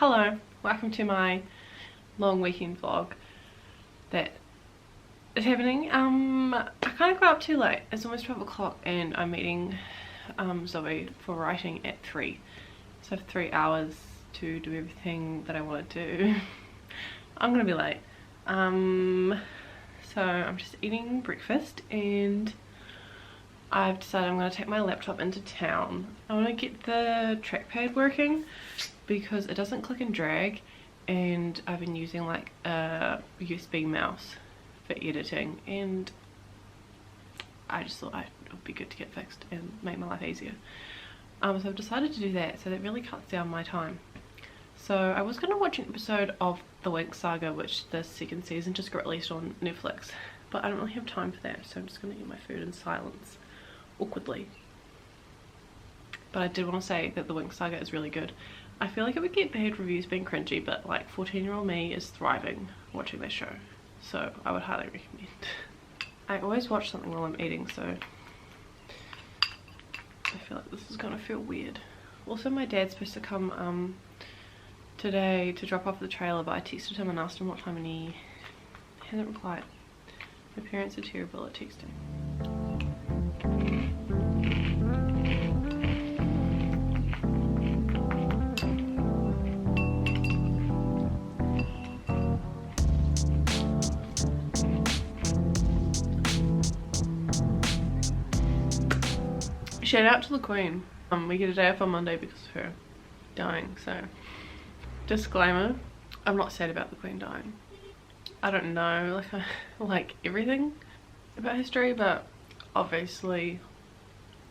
Hello, welcome to my long weekend vlog that is happening. I kind of got up too late. It's almost 12 o'clock and I'm meeting Zoe for writing at 3. So I have 3 hours to do everything that I want to do. I'm gonna be late. So I'm just eating breakfast and I've decided I'm going to take my laptop into town. I want to get the trackpad working because it doesn't click and drag, and I've been using like a USB mouse for editing, and I just thought it would be good to get fixed and make my life easier. So I've decided to do that, so that really cuts down my time. So I was going to watch an episode of The Winx Saga, which the second season just got released on Netflix, but I don't really have time for that, so I'm just going to eat my food in silence. Awkwardly. But I did want to say that The Winx Saga is really good. I feel like it would get bad reviews being cringy, but like 14-year-old me is thriving watching that show, so I would highly recommend. I always watch something while I'm eating, so I feel like this is gonna feel weird. Also, my dad's supposed to come today to drop off the trailer, but I texted him and asked him what time, and he hasn't replied. My parents are terrible at texting. Shout out to the Queen. We get a day off on Monday because of her dying, so disclaimer, I'm not sad about the Queen dying. I don't know like everything about history, but obviously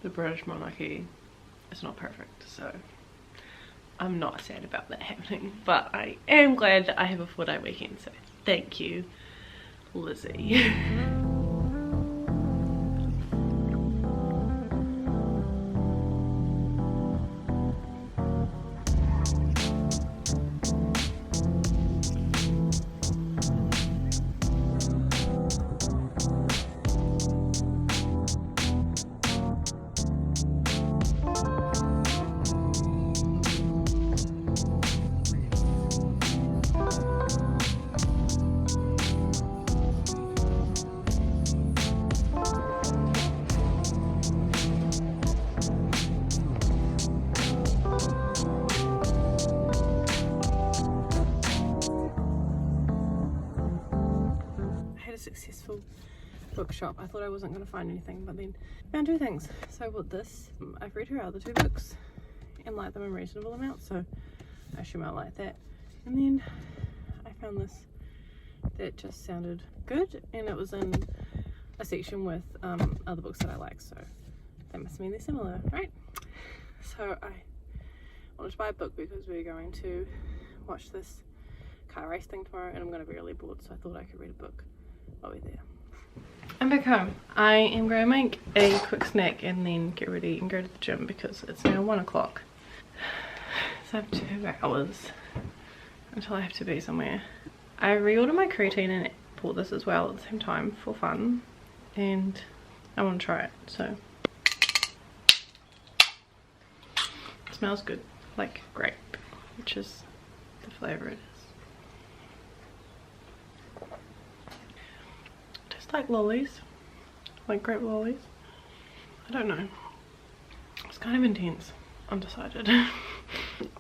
the British monarchy is not perfect, so I'm not sad about that happening, but I am glad that I have a 4-day weekend, so thank you, Lizzie. Successful bookshop. I thought I wasn't going to find anything, but then found 2 things. So I bought this. I've read her other 2 books and liked them in reasonable amounts, so I assume I like that. And then I found this that just sounded good, and it was in a section with other books that I like, so that must mean they're similar, right? So I wanted to buy a book because we're going to watch this car race thing tomorrow, and I'm going to be really bored, so I thought I could read a book while we're there. I'm back home. I am going to make a quick snack and then get ready and go to the gym because it's now 1 o'clock. So I have 2 hours until I have to be somewhere. I reordered my creatine and bought this as well at the same time for fun, and I want to try it, so it smells good, like grape, which is the flavour it is. Like lollies, like grape lollies. I don't know, it's kind of intense. Undecided.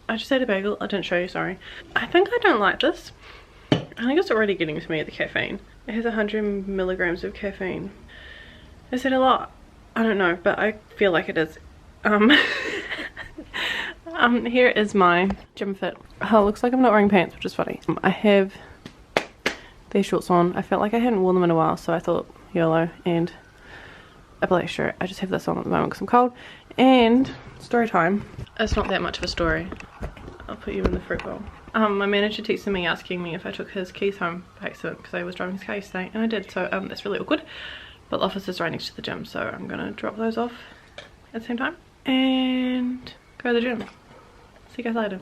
I just ate a bagel. I didn't show you, sorry. I think I don't like this. I think it's already getting to me, the caffeine. It has 100 milligrams of caffeine. Is it a lot? I don't know, but I feel like it is. Here is my gym fit. Oh, it looks like I'm not wearing pants, which is funny. I have these shorts on. I felt like I hadn't worn them in a while, so I thought YOLO, and a black shirt. I just have this on at the moment because I'm cold. And story time. It's not that much of a story. I'll put you in the fruit bowl. My manager texted me asking me if I took his keys home by accident because I was driving his car yesterday, and I did, so that's really awkward. But the office is right next to the gym, so I'm gonna drop those off at the same time and go to the gym. See you guys later.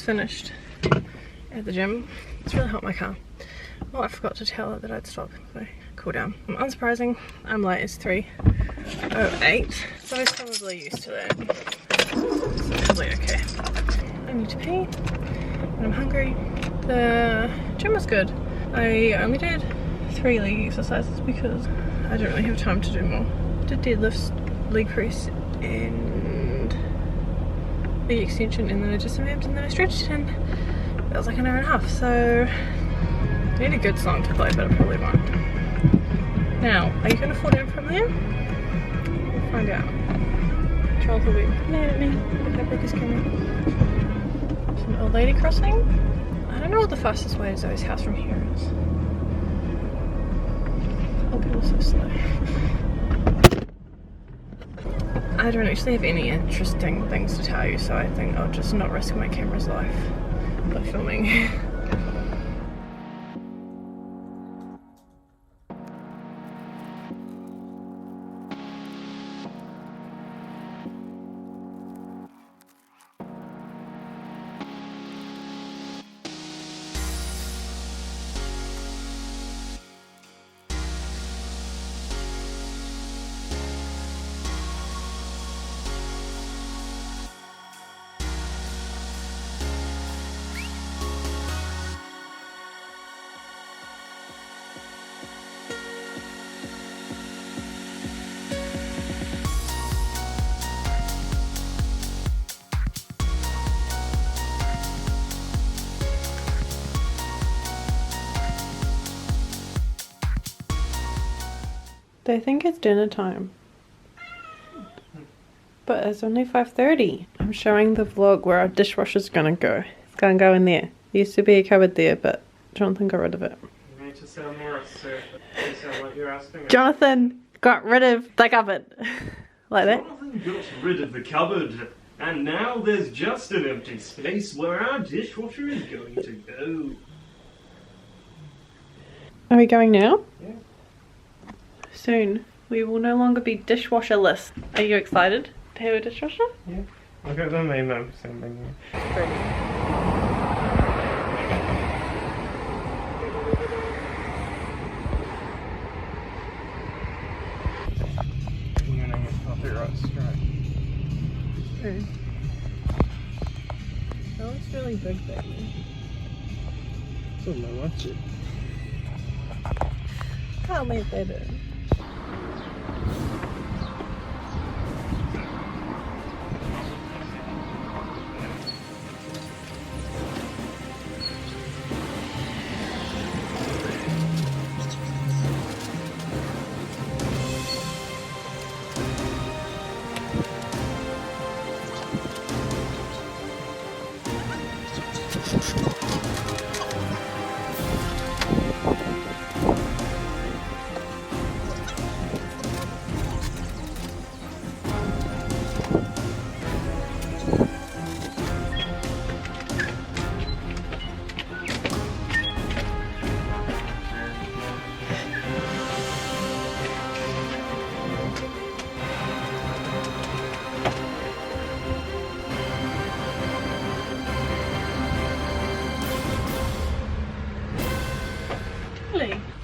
finished at the gym. It's really hot in my car. Oh, I forgot to tell it that I'd stop. So cool down. Unsurprising, I'm late. It's 3:08. So I was probably used to that. It's probably okay. I need to pee and I'm hungry. The gym was good. I only did 3 leg exercises because I don't really have time to do more. Did deadlifts, leg press and leg extension, and then I did some abs and then I stretched, and that was like an hour and a half. So I need a good song to play, but I probably won't. Now, are you going to fall down from there? We'll find out. Charles will be mad at me if I break his camera. There's an old lady crossing. I don't know what the fastest way to Zoe's house from here is. Oh, people are so slow. I don't actually have any interesting things to tell you, so I think I'll just not risk my camera's life by filming. They think it's dinner time, but it's only 5:30. I'm showing the vlog where our dishwasher's gonna go. It's gonna go in there. There used to be a cupboard there, but Jonathan got rid of it. You need to sound more assertive. You sound like you're asking me. Jonathan got rid of the cupboard. Like that. Jonathan got rid of the cupboard, and now there's just an empty space where our dishwasher is going to go. Are we going now? Yeah. Soon. We will no longer be dishwasherless. Are you excited to have a dishwasher? Yeah. Look at the meme I'm sending you. Pretty. I'm gonna get copyright strike. That looks really big back there. So I watch it. Can't leave that in.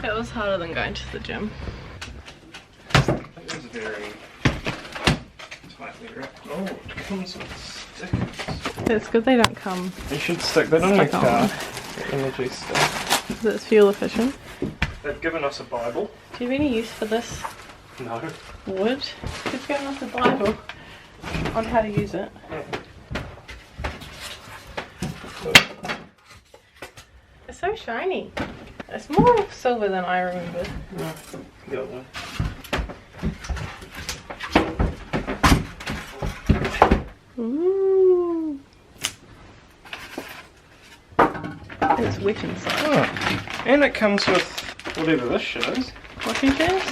That was harder than going to the gym. It was very tightly wrapped. Oh, it comes with stickers. It's good they don't come. You should stick that on your Stuck car. on. The energy stuff. Because it's fuel efficient. They've given us a Bible. Do you have any use for this No. wood? They've given us a Bible on how to use it. It's so shiny. It's more silver than I remembered. No. The other one. Ooh. It's wet inside. Oh. And it comes with whatever this shit is. Washing tabs?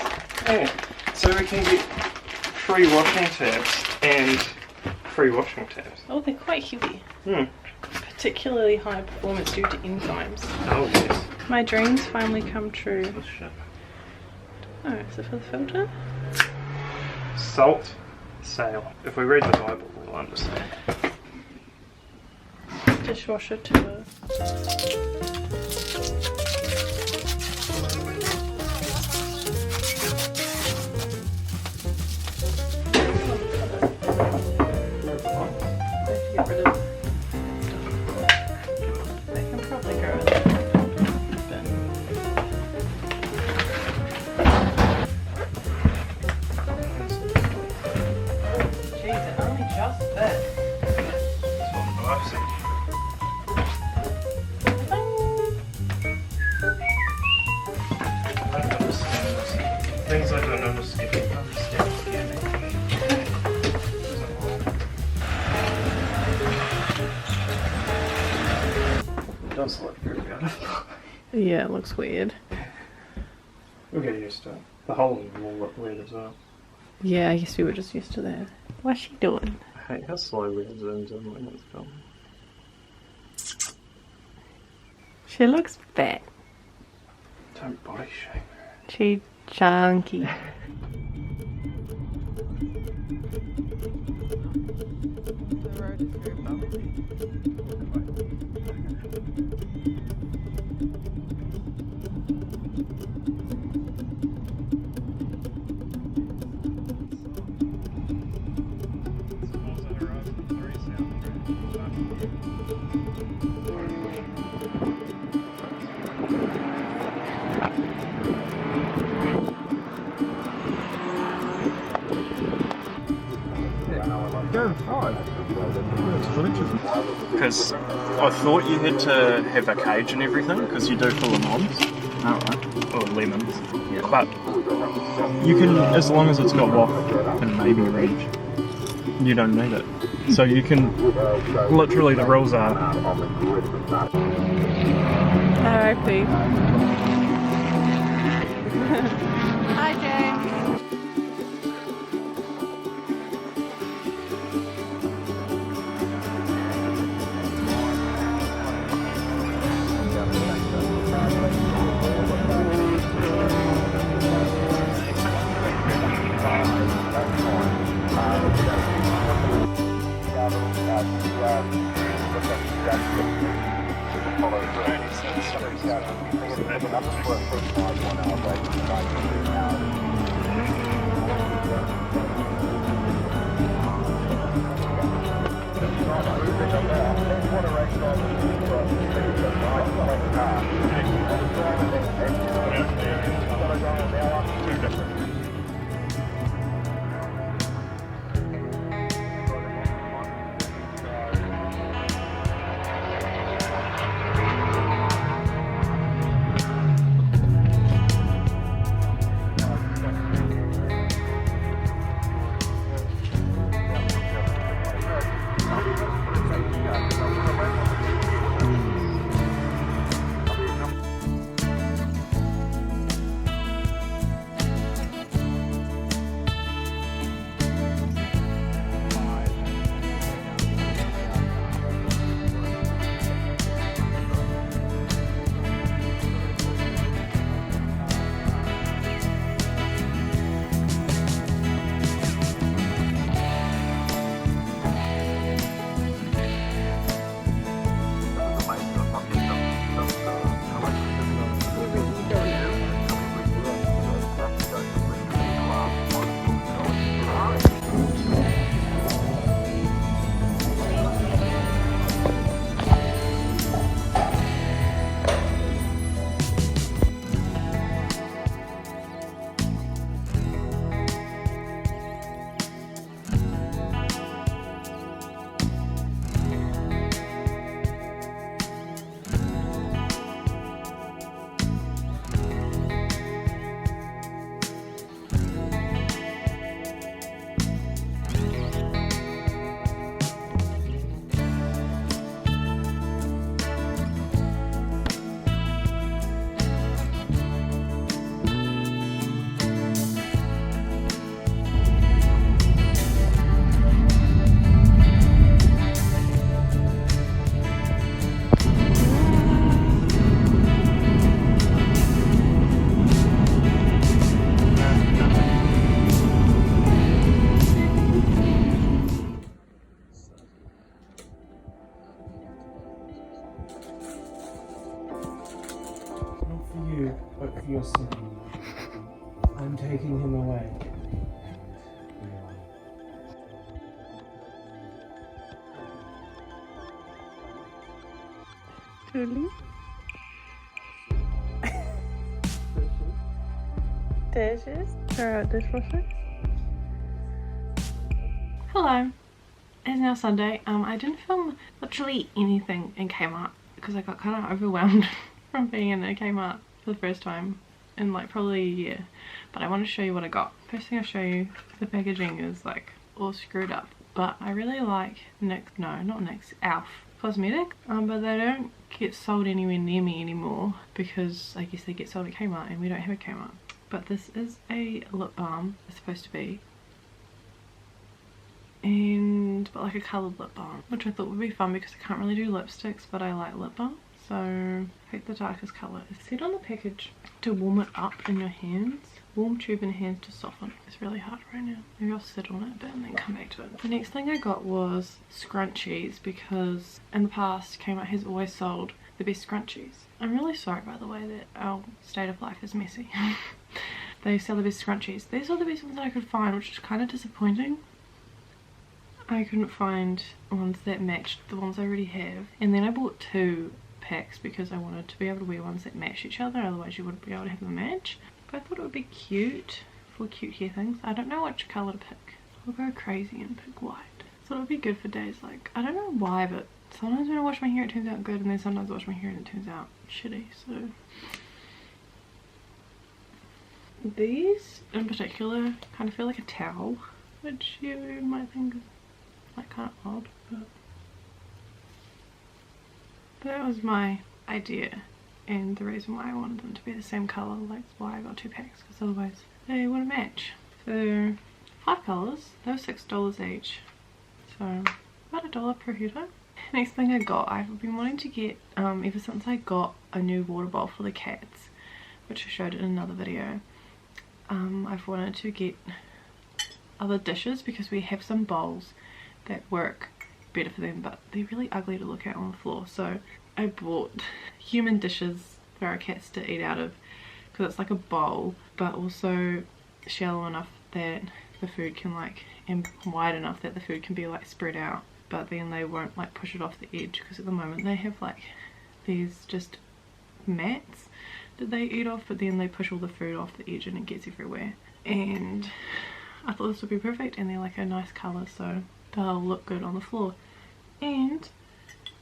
Yeah. So we can get free washing tabs and free washing tabs. Oh, they're quite heavy. Hmm. Particularly high performance due to enzymes. Oh yes. My dreams finally come true. This shit. Oh, is it for the filter? Salt sail. If we read the Bible, we'll understand. dishwasher tour. Get rid of they can probably go in the bin. Jeez, it only just fit. Things I don't understand. It does look very good. Yeah, it looks weird. We'll get used to it. The hole in the wall look weird as well. Yeah, I guess we were just used to that. What's she doing? I hate how slowly it zooms in when it's filming. She looks fat. Don't body shame her. She chunky. The road is very bumpy. Because I thought you had to have a cage and everything, because you do for lemons. Alright. Or lemons. Yeah. But you can, as long as it's got wok and maybe reg, you don't need it. So you can, literally the rules are... R.I.P. Hi, James. your son. I'm taking him away. Julie? Dishes? Throw out dishwasher? Hello. It's now Sunday. I didn't film literally anything in Kmart because I got kind of overwhelmed from being in a Kmart for the first time in like probably a year. But I want to show you what I got. First thing I'll show you, the packaging is like all screwed up. But I really like Elf cosmetic. But they don't get sold anywhere near me anymore because I guess they get sold at Kmart and we don't have a Kmart. But this is a lip balm, it's supposed to be. But like a coloured lip balm, which I thought would be fun because I can't really do lipsticks, but I like lip balm. So I picked the darkest colour. It said on the package to warm it up in your hands. Warm tube in hands to soften. It's really hard right now. Maybe I'll sit on it a bit and then come back to it. The next thing I got was scrunchies because in the past Kmart has always sold the best scrunchies. I'm really sorry by the way that our state of life is messy. They sell the best scrunchies. These are the best ones that I could find, which is kind of disappointing. I couldn't find ones that matched the ones I already have. And then I bought 2 packs because I wanted to be able to wear ones that match each other, otherwise you wouldn't be able to have them match. But I thought it would be cute for cute hair things. I don't know which colour to pick. I'll go crazy and pick white. So it would be good for days like, I don't know why, but sometimes when I wash my hair it turns out good, and then sometimes I wash my hair and it turns out shitty. So these in particular kind of feel like a towel, which you might think is like kind of odd, but that was my idea and the reason why I wanted them to be the same colour. Like why I got 2 packs, because otherwise they wouldn't match. So 5 colours, they were $6 each, so about $1 per header. Next thing I got, I've been wanting to get ever since I got a new water bowl for the cats, which I showed in another video. I've wanted to get other dishes because we have some bowls that work better for them, but they're really ugly to look at on the floor. So I bought human dishes for our cats to eat out of because it's like a bowl but also shallow enough that the food can like, and wide enough that the food can be like spread out, but then they won't like push it off the edge, because at the moment they have like these just mats that they eat off, but then they push all the food off the edge and it gets everywhere. And I thought this would be perfect, and they're like a nice colour, so they'll look good on the floor. And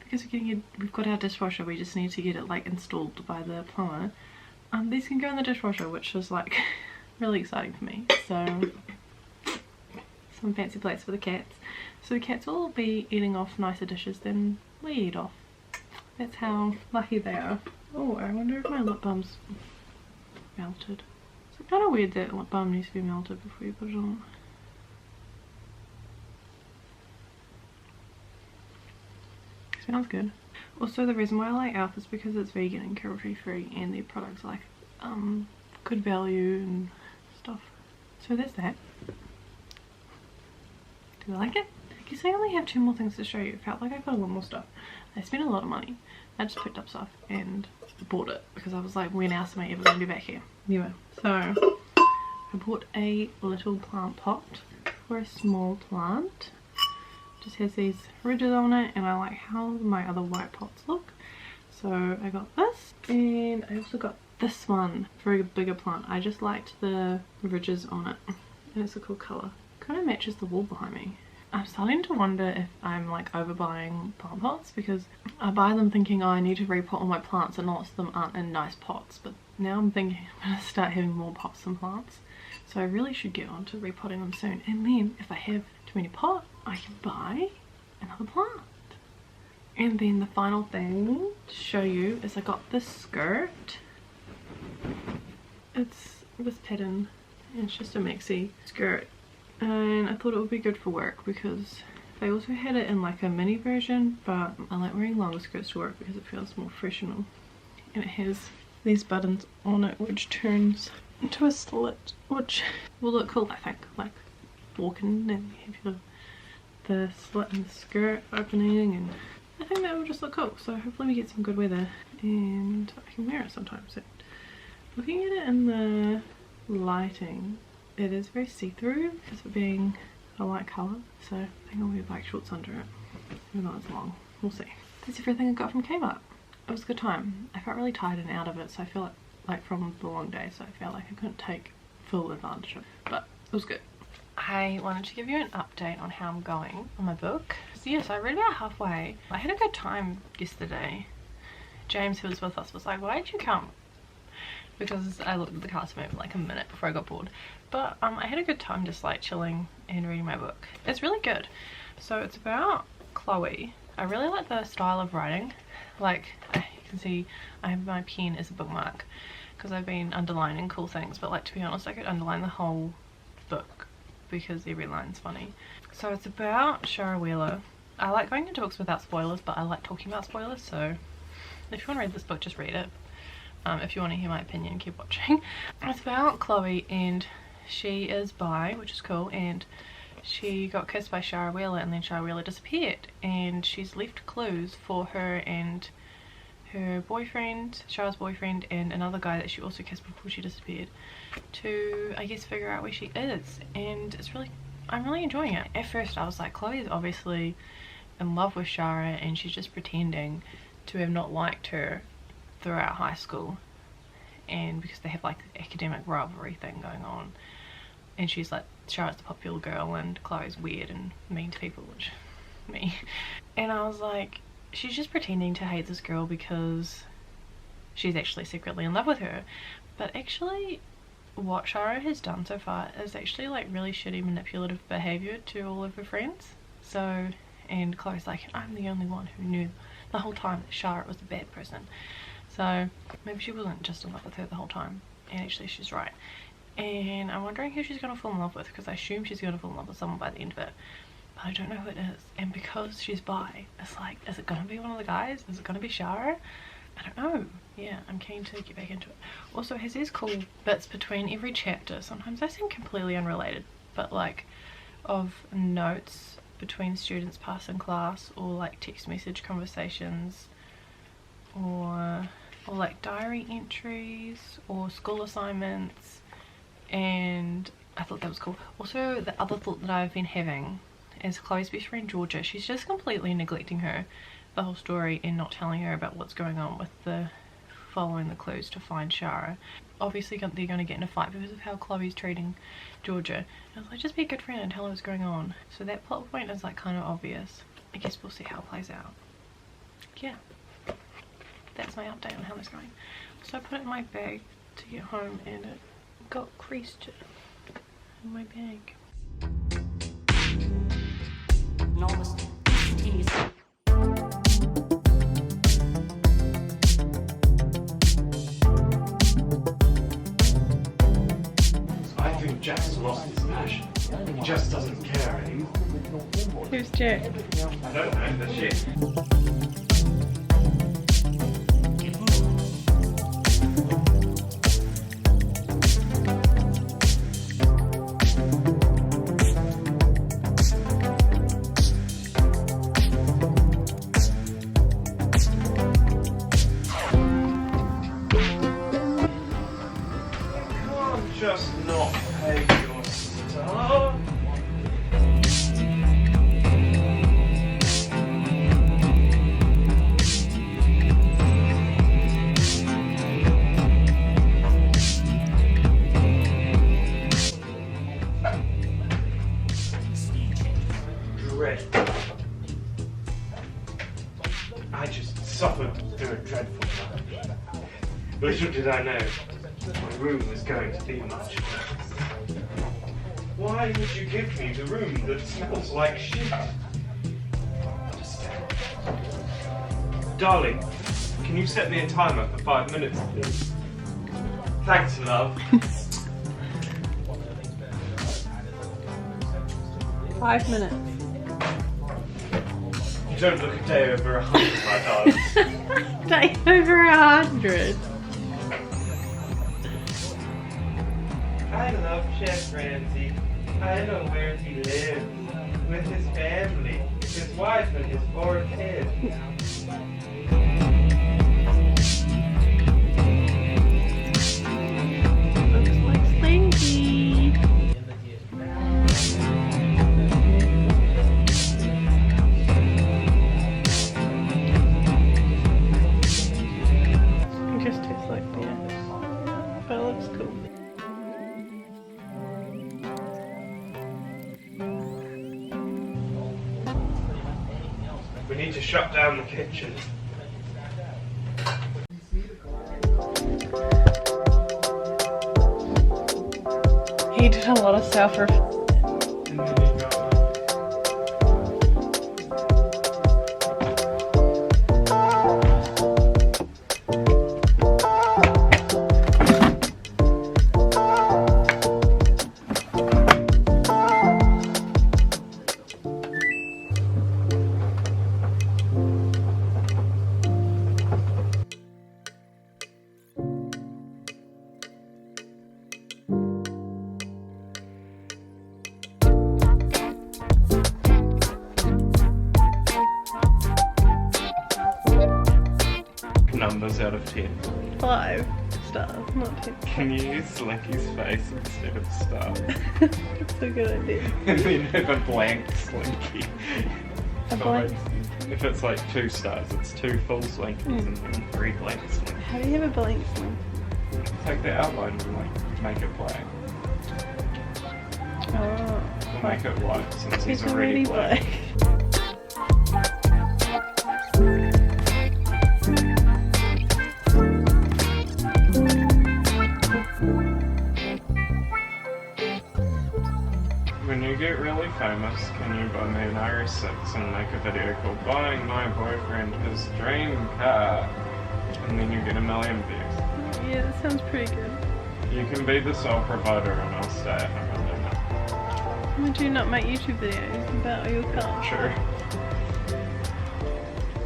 because we've got our dishwasher, we just need to get it like installed by the plumber. These can go in the dishwasher, which is like really exciting for me. So some fancy plates for the cats. So the cats will be eating off nicer dishes than we eat off. That's how lucky they are. Oh, I wonder if my lip balm's melted. It's kind of weird that lip balm needs to be melted before you put it on. Smells good. Also, the reason why I like Elf is because it's vegan and cruelty free, and their products are like good value and stuff. So there's that. Do you like it? I guess I only have 2 more things to show you. It felt like I got a lot more stuff. I spent a lot of money. I just picked up stuff and bought it because I was like, when else am I ever going to be back here? Anyway, so I bought a little plant pot for a small plant. Just has these ridges on it, and I like how my other white pots look. So I got this, and I also got this one for a bigger plant. I just liked the ridges on it, and it's a cool colour. Kind of matches the wall behind me. I'm starting to wonder if I'm like overbuying plant pots, because I buy them thinking, oh, I need to repot all my plants, and lots of them aren't in nice pots. But now I'm thinking I'm going to start having more pots than plants. So I really should get on to repotting them soon. And then if I have too many pots, I can buy another plant. And then the final thing to show you is I got this skirt. It's this pattern, and it's just a maxi skirt. And I thought it would be good for work because they also had it in like a mini version, but I like wearing longer skirts to work because it feels more professional. And it has these buttons on it which turns into a slit, which will look cool, I think, like walking and you have the slit in the skirt opening, and I think that will just look cool. So hopefully we get some good weather and I can wear it sometime soon. Looking at it in the lighting, it is very see-through because of being a light colour, so I think I'll wear black shorts under it, even though it's long. We'll see. That's everything I got from Kmart. It was a good time. I felt really tired and out of it, so I feel like from the long day, so I felt like I couldn't take full advantage of it, but it was good. I wanted to give you an update on how I'm going on my book. So yes, I read about halfway. I had a good time yesterday. James, who was with us, was like, why did you come? Because I looked at the cast movie like a minute before I got bored. But I had a good time just like chilling and reading my book. It's really good. So it's about Chloe. I really like the style of writing. Like, you can see I have my pen as a bookmark because I've been underlining cool things, but like, to be honest, I could underline the whole book because every line's funny. So it's about Shara Wheeler. I like going into books without spoilers, but I like talking about spoilers, so if you want to read this book, just read it. If you want to hear my opinion, keep watching. It's about Chloe, and she is bi, which is cool, and she got kissed by Shara Wheeler, and then Shara Wheeler disappeared, and she's left clues for her and her boyfriend, Shara's boyfriend, and another guy that she also kissed before she disappeared, to I guess figure out where she is. And it's really, I'm really enjoying it. At first I was like, Chloe is obviously in love with Shara and she's just pretending to have not liked her throughout high school, and because they have like the academic rivalry thing going on, and she's like, Shara's the popular girl and Chloe's weird and mean to people, which me. And I was like, she's just pretending to hate this girl because she's actually secretly in love with her. But actually what Shara has done so far is actually like really shitty manipulative behaviour to all of her friends. So, and Chloe's like, I'm the only one who knew the whole time that Shara was a bad person. So maybe she wasn't just in love with her the whole time, and actually she's right. And I'm wondering who she's going to fall in love with, because I assume she's going to fall in love with someone by the end of it, but I don't know who it is. And because she's bi, it's like, is it going to be one of the guys? Is it going to be Shara? I don't know. Yeah, I'm keen to get back into it. Also, it has these cool bits between every chapter. Sometimes they seem completely unrelated, but like of notes between students passing class, or like text message conversations, or like diary entries or school assignments. And I thought that was cool. Also, the other thought that I've been having is Chloe's best friend Georgia. She's just completely neglecting her the whole story and not telling her about what's going on with the following the clues to find Shara. Obviously they're going to get in a fight because of how Chloe's treating Georgia. And I was like, just be a good friend and tell her what's going on. So that plot point is like kind of obvious. I guess we'll see how it plays out. Yeah, that's my update on how it's going. So I put it in my bag to get home, and it got creased in my bag. I think Jack's lost his passion. He just doesn't care anymore. Who's Jack? I don't know, the shit. Just not pay your stuff. Dread. I just suffered through a dreadful time. Little did I know my room was going to be much worse. Why would you give me the room that smells like shit? Darling, can you set me a timer for 5 minutes, please? Thanks, love. 5 minutes. You don't look a day over 100, my darling. Day over 100. I love Chef Ramsay. I know where he lives. With his family, his wife and his 4 kids. need to shut down the kitchen. He did a lot of self-reflection. Numbers out of 10. 5 stars, not 10. Can you use Slinky's face instead of star? That's a good idea. And then have a blank Slinky. A blank? If it's like 2 stars, it's 2 full Slinkies and then 3 blank Slinkies. How do you have a blank one? Take the outline and like make it black. Oh. Or make it white since It's it's already black. When you get really famous, can you buy me an RS6 and make a video called Buying My Boyfriend His Dream Car? And then you get 1 million views. Yeah, that sounds pretty good. You can be the sole provider and I'll stay at home and do nothing. Why do you not make YouTube videos about your car? Sure.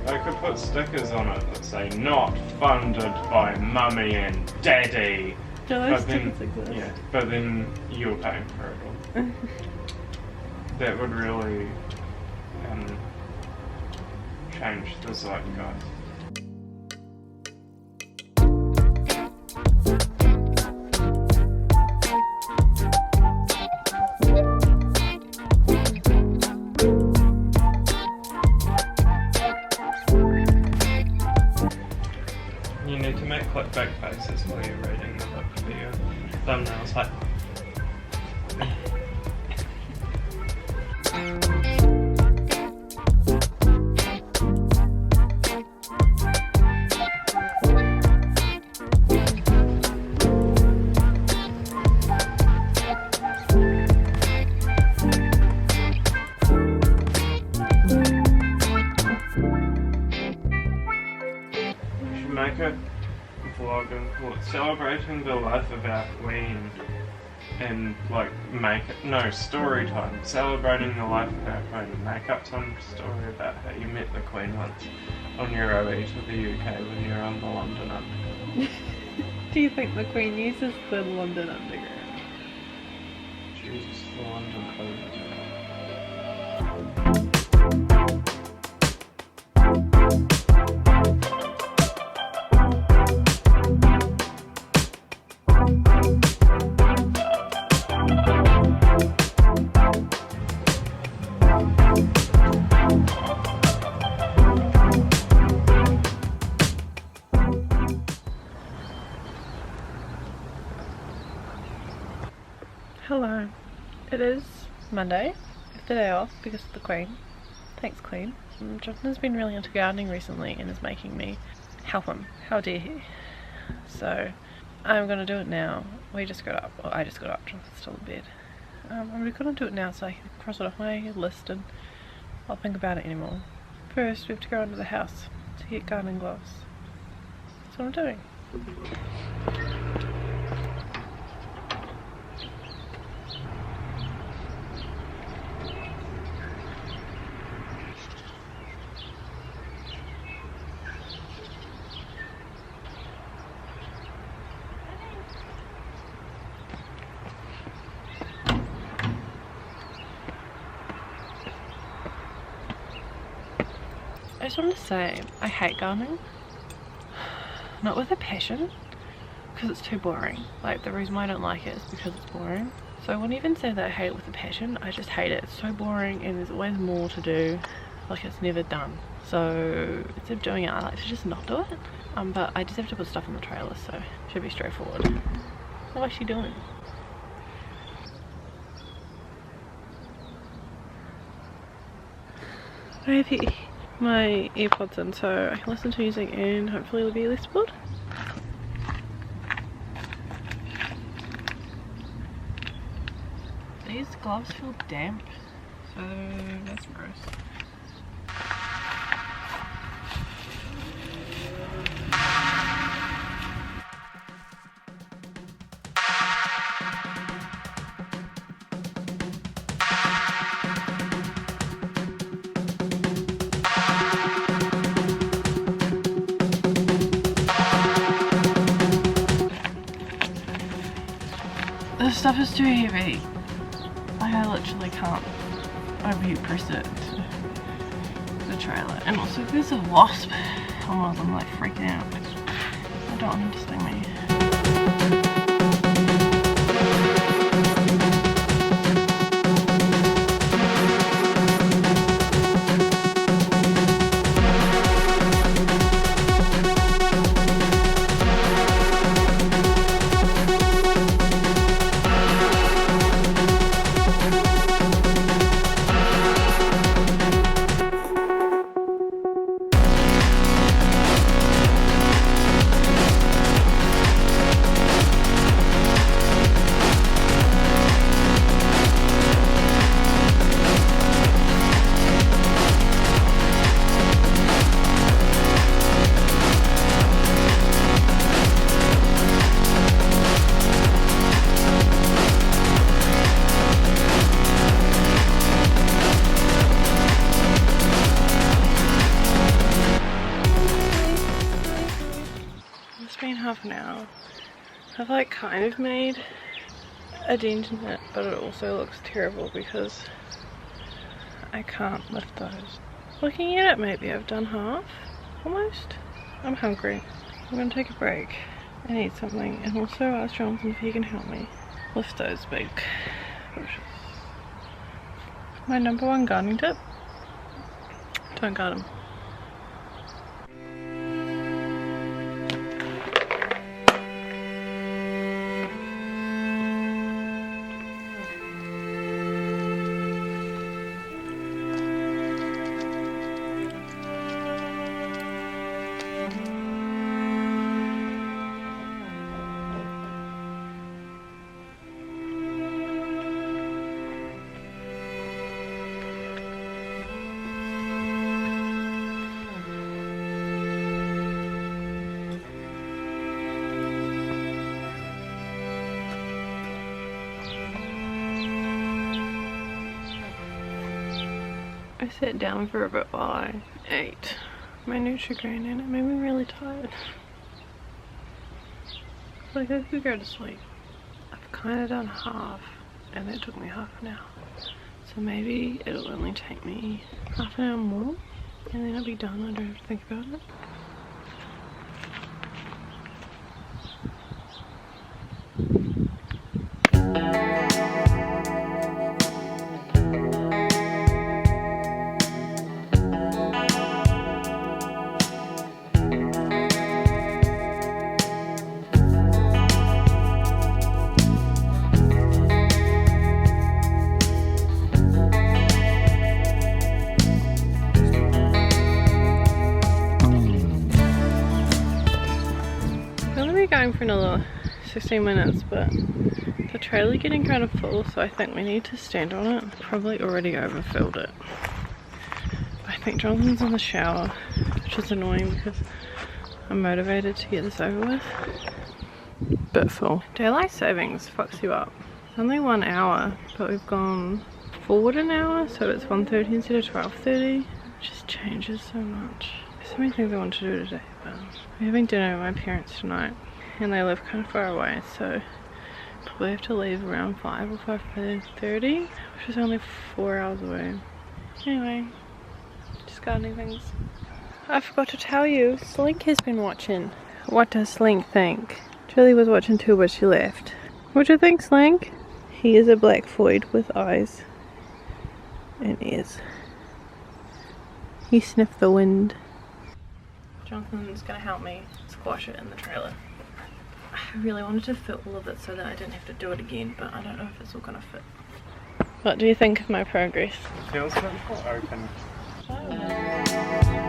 I could put stickers on it that say not funded by mummy and daddy. Do those stickers exist? Yeah, but then you're paying for it all. That would really change the zeitgeist. You need to make clickbait faces while you're reading the book for your thumbnails. Like, make a vlog and call it Celebrating the Life of Our Queen, and like make it, no, story time, celebrating the life of our Queen. Make up some story about how you met the Queen once on your OE to the UK when you're on the London Underground. Do you think the Queen uses the London Underground? Jesus, the London Underground. Hello. It is Monday, the day off because of the Queen. Thanks, Queen. Jonathan's been really into gardening recently and is making me help him. How dare he? So I'm gonna do it now. We just got up. Well, I just got up. Jonathan's still in bed. I'm gonna do it now so I can cross it off my list and I'll think about it anymore. First, we have to go into the house to get gardening gloves. That's what I'm doing. I just want to say, I hate gardening. Not with a passion, because it's too boring. Like, the reason why I don't like it is because it's boring. So I wouldn't even say that I hate it with a passion, I just hate it. It's so boring and there's always more to do. Like, it's never done. So instead of doing it, I like to just not do it. But I just have to put stuff on the trailer, so it should be straightforward. What is she doing? Ivy, my AirPods in so I can listen to music and hopefully it'll be less bored. These gloves feel damp, so that's gross. This stuff is too heavy. Like I literally can't overheat press it to the trailer. And also if there's a wasp, I'm like freaking out. I don't want him to sting me. Half an hour. I've like kind of made a dent in it, but it also looks terrible because I can't lift those. Looking at it, maybe I've done half, almost. I'm hungry. I'm gonna take a break and eat something, and also ask Jonathan if he can help me lift those big bushes. My number one gardening tip: don't guard them. I sat down for a bit while I ate my Nutri-Grain and it made me really tired. Like I could go to sleep. I've kind of done half and it took me half an hour. So maybe it'll only take me half an hour more and then I'll be done. I don't have to think about it. Going for another 16 minutes, but the trailer's getting kind of full, so I think we need to stand on it. Probably already overfilled it. I think Jonathan's in the shower, which is annoying because I'm motivated to get this over with. Bit full. Daylight savings fucks you up. It's only 1 hour, but we've gone forward an hour, so it's 1:30 instead of 12:30. It just changes so much. There's so many things I want to do today, but we're having dinner with my parents tonight. And they live kind of far away, so probably have to leave around 5 or 5:30, which is only 4 hours away. Anyway, just gardening things. I forgot to tell you, Slink has been watching. What does Slink think? Julie was watching too, but she left. What do you think, Slink? He is a black void with eyes and ears. He sniffed the wind. Jonathan's gonna help me squash it in the trailer. I really wanted to fit all of it so that I didn't have to do it again, but I don't know if it's all gonna fit. What do you think of my progress? Feels a bit more open. Oh.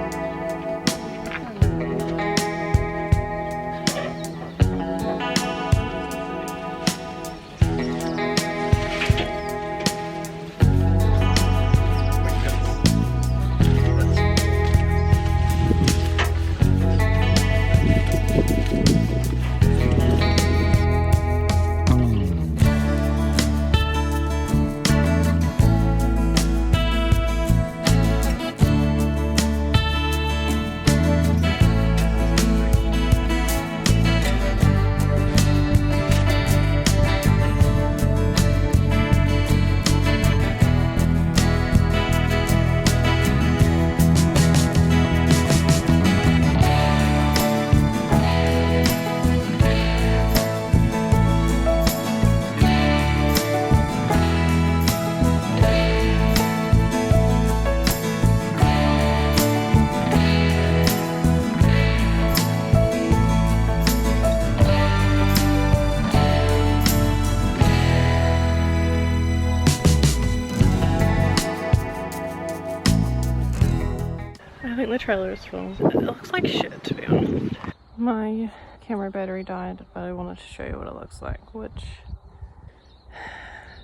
I think the trailer is full. It looks like shit, to be honest. My camera battery died, but I wanted to show you what it looks like, which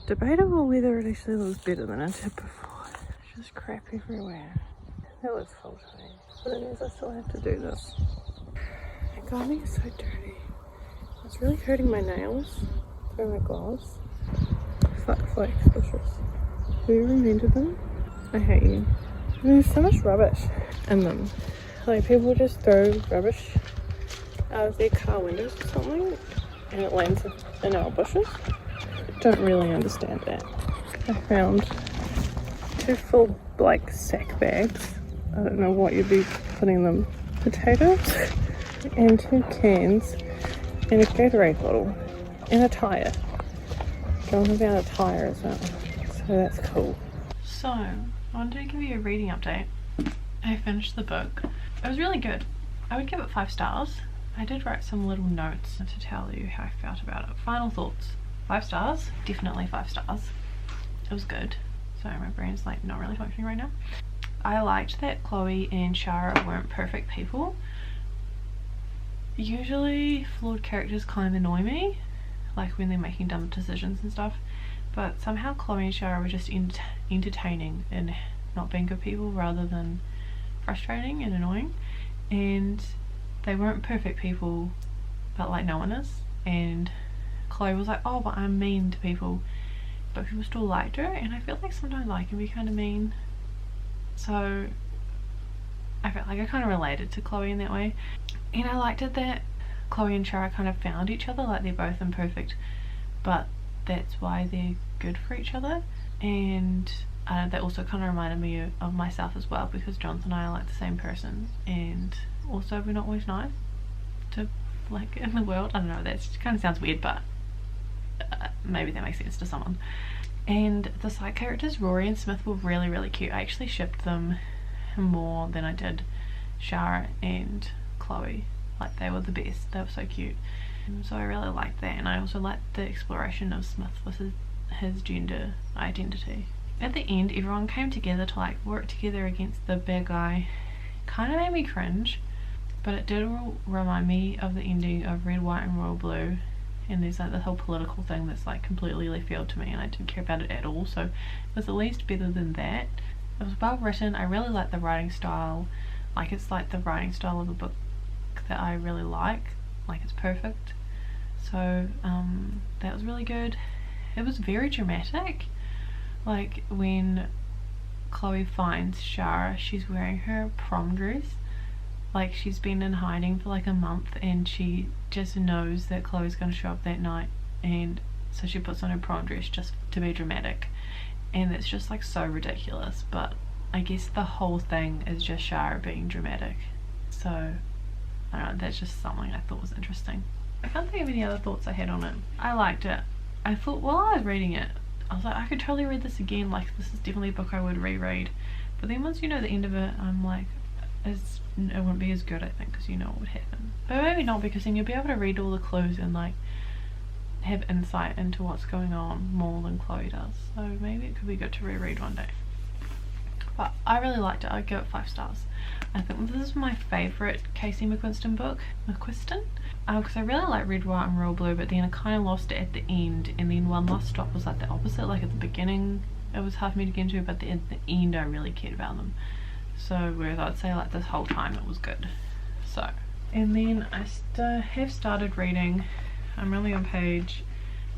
debatable whether it actually looks better than it did before. It's just crap everywhere. That looks full to me. But it means I still have to do this. My gardening is so dirty. It's really hurting my nails through my gloves. Fuck flakes bushes. Whoever invented them, I hate you. And there's so much rubbish in them. Like, people just throw rubbish out of their car windows or something and it lands in our bushes. Don't really understand that. I found 2 full like sack bags. I don't know what you'd be putting them. Potatoes and 2 cans and a Gatorade bottle and a tyre. John found a tyre as well, so that's cool. So I wanted to give you a reading update. I finished the book. It was really good. I would give it 5 stars. I did write some little notes to tell you how I felt about it. Final thoughts. 5 stars. Definitely 5 stars. It was good. Sorry, my brain's like not really functioning right now. I liked that Chloe and Shara weren't perfect people. Usually flawed characters kind of annoy me, like when they're making dumb decisions and stuff, but somehow Chloe and Shara were just entertaining and not being good people rather than frustrating and annoying. And they weren't perfect people, but like no one is. And Chloe was like, oh, but I'm mean to people, but people still liked her, and I feel like sometimes I can be kind of mean. So I felt like I kind of related to Chloe in that way. And I liked it that Chloe and Shara kind of found each other, like they're both imperfect, but that's why they're good for each other. And that also kind of reminded me of myself as well, because Jonathan and I are like the same person, and also we're not always nice to like in the world. I don't know, that kind of sounds weird, but maybe that makes sense to someone. And the side characters, Rory and Smith, were really, really cute. I actually shipped them more than I did Shara and Chloe. Like, they were the best. They were so cute. So I really liked that, and I also liked the exploration of Smith with his gender identity. At the end, everyone came together to like work together against the bad guy. Kind of made me cringe, but it did remind me of the ending of Red, White and Royal Blue. And there's like the whole political thing that's like completely left field to me, and I didn't care about it at all, so it was at least better than that. It was well written. I really like the writing style. Like, it's like the writing style of a book that I really like it's perfect. So that was really good. It was very dramatic. Like, when Chloe finds Shara, she's wearing her prom dress. Like, she's been in hiding for like a month, and she just knows that Chloe's going to show up that night, and so she puts on her prom dress just to be dramatic. And it's just like so ridiculous, but I guess the whole thing is just Shara being dramatic. So I don't know, that's just something I thought was interesting. I can't think of any other thoughts I had on it. I liked it. I thought while I was reading it, I was like, I could totally read this again. Like, this is definitely a book I would reread. But then once you know the end of it, I'm like, it wouldn't be as good, I think, because you know what would happen. But maybe not, because then you'll be able to read all the clues and like have insight into what's going on more than Chloe does. So maybe it could be good to reread one day. But I really liked it. I'd give it 5 stars. I think this is my favourite Casey McQuiston book. McQuiston? Because I really like Red, White and Royal Blue, but then I kind of lost it at the end, and then One Last Stop was like the opposite. Like, at the beginning it was hard for me to get into, but at the end I really cared about them. So whereas I'd say like this whole time it was good. So, and then I have started reading, I'm really on page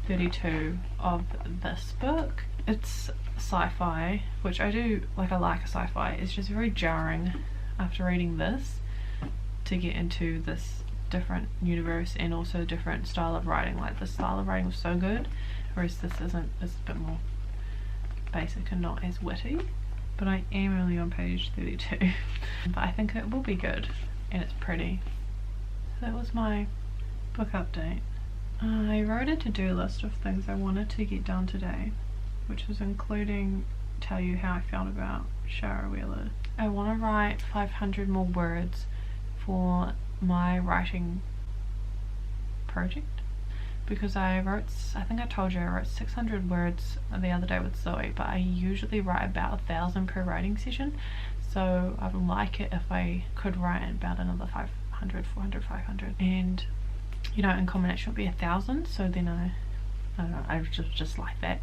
32 of this book. It's sci-fi, which I do, like, I like a sci-fi. It's just very jarring after reading this to get into this different universe and also different style of writing. Like, the style of writing was so good, whereas this isn't. It's a bit more basic and not as witty. But I am only on page 32. But I think it will be good, and it's pretty. So that was my book update. I wrote a to-do list of things I wanted to get done today, which was including tell you how I felt about Shara Wheeler. I want to write 500 more words for my writing project, because I think I told you I wrote 600 words the other day with Zoe, but I usually write about 1,000 per writing session. So I would like it if I could write about another 500, 400, 500, and you know, in combination would be 1,000. So then I don't know, I just like that,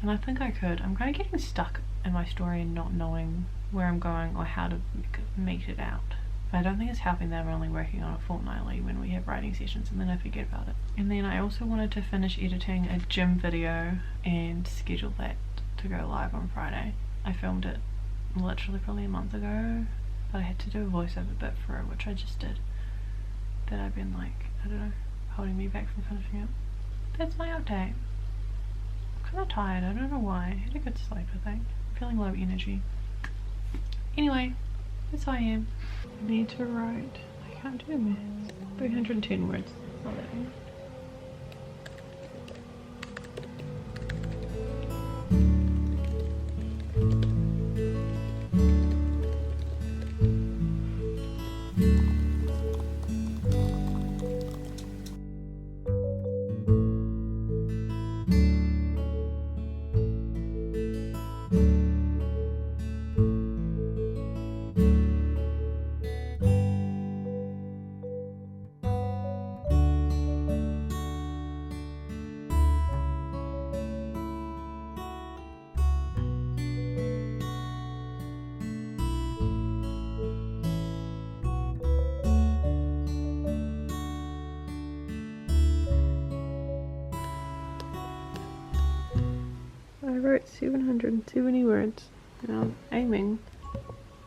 and I think I could. I'm kind of getting stuck in my story and not knowing where I'm going or how to meet it out. But I don't think it's helping that I'm only working on it fortnightly when we have writing sessions, and then I forget about it. And then I also wanted to finish editing a gym video and schedule that to go live on Friday. I filmed it literally probably a month ago, but I had to do a voiceover bit for it, which I just did, that I've been like, I don't know, holding me back from finishing it. That's my update. I'm kind of tired, I don't know why. I had a good sleep, I think. I'm feeling low energy. Anyway, that's how I am. I need to write, I can't do maths. 310 words, not that many. I wrote 770 words, and I'm aiming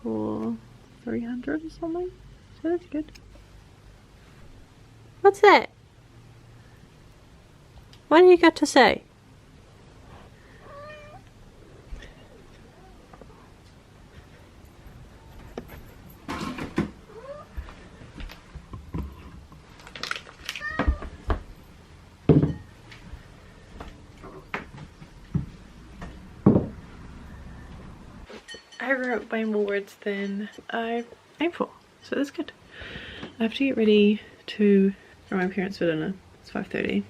for 300 or something, so that's good. What's that? What do you got to say? I wrote way more words than I aimed for, so that's good. I have to get ready to for my parents for dinner. It's 5:30 and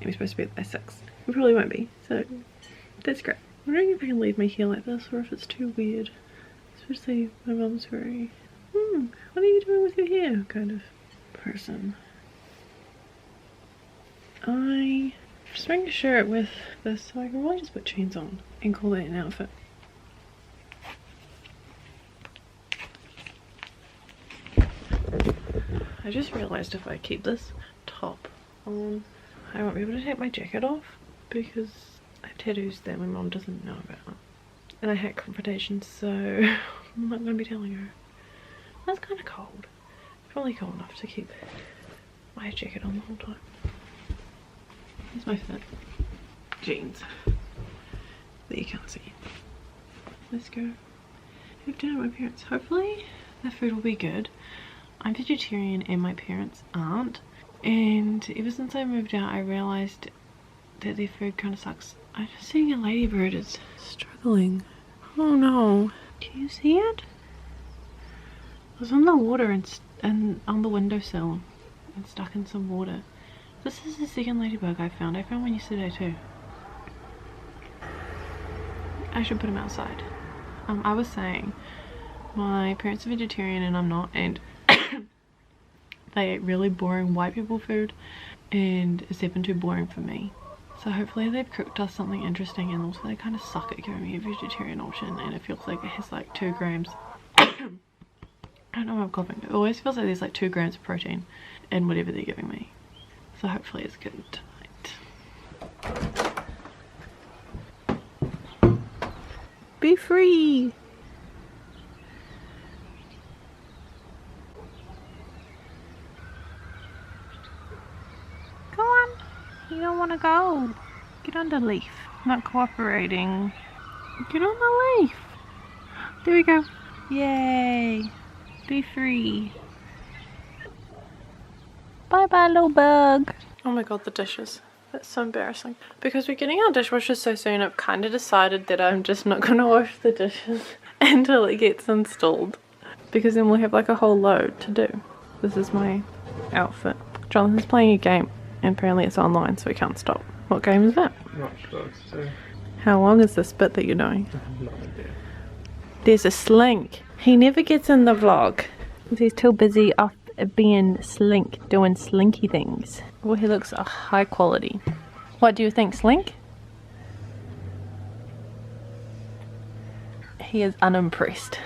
we're supposed to be there by 6. We probably won't be, so that's great. I'm wondering if I can leave my hair like this or if it's too weird, especially my mum's very what are you doing with your hair kind of person. I just wearing a shirt with this, so I can really just put jeans on and call that an outfit. I just realised if I keep this top on, I won't be able to take my jacket off because I have tattoos that my mom doesn't know about. And I hate confrontation, so I'm not going to be telling her. That's kind of cold. Probably cold enough to keep my jacket on the whole time. Here's my fit. Jeans. That you can't see. Let's go have dinner with my parents. Hopefully the food will be good. I'm vegetarian and my parents aren't, and ever since I moved out I realised that their food kind of sucks. I'm just seeing a ladybird is struggling. Oh no. Can you see it? It was on the water and on the windowsill and stuck in some water. This is the second ladybug I found. I found one yesterday too. I should put him outside. I was saying my parents are vegetarian and I'm not, and they eat really boring white people food and it's even too boring for me. So hopefully they've cooked us something interesting, and also they kind of suck at giving me a vegetarian option, and it feels like it has like 2 grams. I don't know why I'm coughing. It always feels like there's like 2 grams of protein in whatever they're giving me. So hopefully it's good tonight. Be free! Go on! You don't want to go. Get on the leaf. Not cooperating. Get on the leaf. There we go. Yay! Be free. Bye bye, little bug. Oh my god, the dishes. That's so embarrassing. Because we're getting our dishwasher so soon, I've kind of decided that I'm just not going to wash the dishes until it gets installed. Because then we'll have like a whole load to do. This is my outfit. Jonathan's playing a game, and apparently it's online, so we can't stop. What game is that? Watch Dogs 2. How long is this bit that you're doing? No idea. There's a slink. He never gets in the vlog. He's too busy off being slink, doing slinky things. Well, he looks high quality. What do you think, Slink? He is unimpressed.